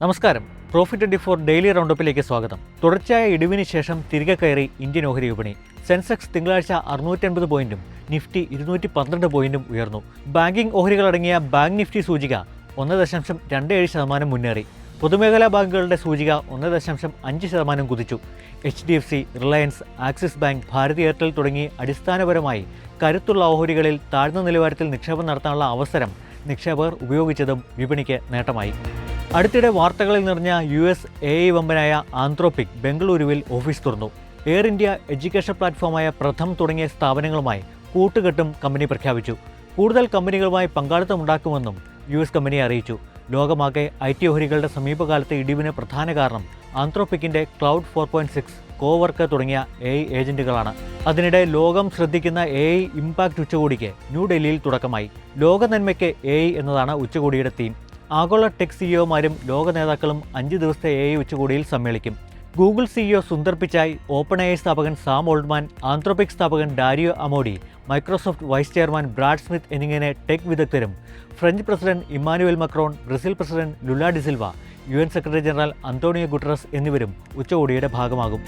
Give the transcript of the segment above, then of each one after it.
നമസ്കാരം. Profit 24 daily റൗണ്ടപ്പിലേക്ക് സ്വാഗതം. തുടർച്ചയായ ഇടിവിന് ശേഷം തിരികെ കയറി ഇന്ത്യൻ ഓഹരി വിപണി. സെൻസെക്സ് തിങ്കളാഴ്ച 650 പോയിന്റും നിഫ്റ്റി 212 പോയിന്റും ഉയർന്നു. ബാങ്കിംഗ് ഓഹരികളടങ്ങിയ ബാങ്ക് നിഫ്റ്റി സൂചിക 1.27% മുന്നേറി. പൊതുമേഖലാ ബാങ്കുകളുടെ സൂചിക 1.5% കുതിച്ചു. HDFC, റിലയൻസ്, ആക്സിസ് ബാങ്ക്, ഭാരതി എയർടെൽ തുടങ്ങി അടിസ്ഥാനപരമായി കരുത്തുള്ള ഓഹരികളിൽ താഴ്ന്ന നിലവാരത്തിൽ നിക്ഷേപം നടത്താനുള്ള അവസരം നിക്ഷേപകർ ഉപയോഗിച്ചതും വിപണിക്ക് നേട്ടമായി. അടുത്തിടെ വാർത്തകളിൽ നിറഞ്ഞ US AI വമ്പനായ ആന്ത്രോപിക് ബംഗളൂരുവിൽ ഓഫീസ് തുറന്നു. എയർ ഇന്ത്യ, എഡ്യൂക്കേഷൻ പ്ലാറ്റ്ഫോമായ പ്രഥം തുടങ്ങിയ സ്ഥാപനങ്ങളുമായി കൂട്ടുകെട്ടും കമ്പനി പ്രഖ്യാപിച്ചു. കൂടുതൽ കമ്പനികളുമായി പങ്കാളിത്തമുണ്ടാക്കുമെന്നും US കമ്പനി അറിയിച്ചു. ലോകമാകെ IT ഓഹരികളുടെ സമീപകാലത്തെ ഇടിവിന് പ്രധാന കാരണം ആന്ത്രോപിക്കിന്റെ ക്ലൗഡ് 4.6, കോവർക്ക് തുടങ്ങിയ AI ഏജന്റുകളാണ്. അതിനിടെ ലോകം ശ്രദ്ധിക്കുന്ന AI ഇമ്പാക്ട് ഉച്ചകോടിക്ക് ന്യൂഡൽഹിയിൽ തുടക്കമായി. ലോക നന്മയ്ക്ക് AI എന്നതാണ് ഉച്ചകോടിയുടെ തീം. ആഗോള ടെക് സിഇഒമാരും ലോക നേതാക്കളും 5 ദിവസത്തെ AI ഉച്ചകോടിയിൽ സമ്മേളിക്കും. Google CEO Sundar Pichai, open AI സ്ഥാപകൻ സാം ഓൾഡ്മാൻ, ആന്ത്രോപിക് സ്ഥാപകൻ Dario Amodei, Microsoft vice chairman Brad Smith എന്നിങ്ങനെ ടെക് വിദഗ്ധരും, French president Emmanuel Macron, Brazil president Lula da Silva, UN secretary general Antonio Guterres എന്നിവരും ഉച്ചകോടിയുടെ ഭാഗമാകും.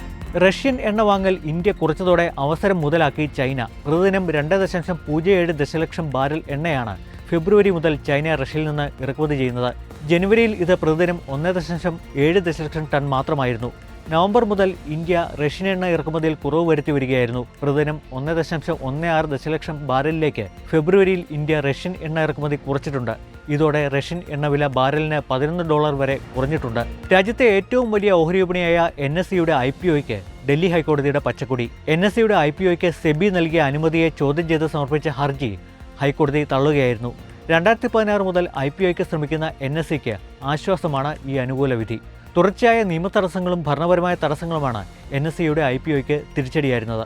റഷ്യൻ എണ്ണ വാങ്ങൽ ഇന്ത്യ കുറച്ചതോടെ അവസരം മുതലാക്കി ചൈന. പ്രതിദിനം 2.07 ദശലക്ഷം ബാരൽ എണ്ണയാണ് ഫെബ്രുവരി മുതൽ ചൈന റഷ്യയിൽ നിന്ന് ഇറക്കുമതി ചെയ്യുന്നത്. ജനുവരിയിൽ ഇത് പ്രതിദിനം 1.7 ദശലക്ഷം ടൺ മാത്രമായിരുന്നു. നവംബർ മുതൽ ഇന്ത്യ റഷ്യൻ എണ്ണ ഇറക്കുമതിയിൽ കുറവ് വരുത്തി വരികയായിരുന്നു. പ്രതിദിനം 1.16 ദശലക്ഷം ബാരലിലേക്ക് ഫെബ്രുവരിയിൽ ഇന്ത്യ റഷ്യൻ എണ്ണ ഇറക്കുമതി കുറച്ചിട്ടുണ്ട്. ഇതോടെ റഷ്യൻ എണ്ണവില ബാരലിന് $11 വരെ കുറഞ്ഞിട്ടുണ്ട്. രാജ്യത്തെ ഏറ്റവും വലിയ ഓഹരി വിപണിയായ NSEയുടെ IPOയ്ക്ക് ഡൽഹി ഹൈക്കോടതിയുടെ പച്ചക്കൊടി. NSEയുടെ IPOയ്ക്ക് സെബി നൽകിയ അനുമതിയെ ചോദ്യം ചെയ്ത് സമർപ്പിച്ച ഹർജി ഹൈക്കോടതി തള്ളുകയായിരുന്നു. 2016 മുതൽ IPOയ്ക്ക് ശ്രമിക്കുന്ന NSEക്ക് ആശ്വാസമാണ് ഈ അനുകൂല വിധി. തുടർച്ചയായ നിയമ തടസ്സങ്ങളും ഭരണപരമായ തടസ്സങ്ങളുമാണ് NSEയുടെ IPOയ്ക്ക് തിരിച്ചടിയായിരുന്നത്.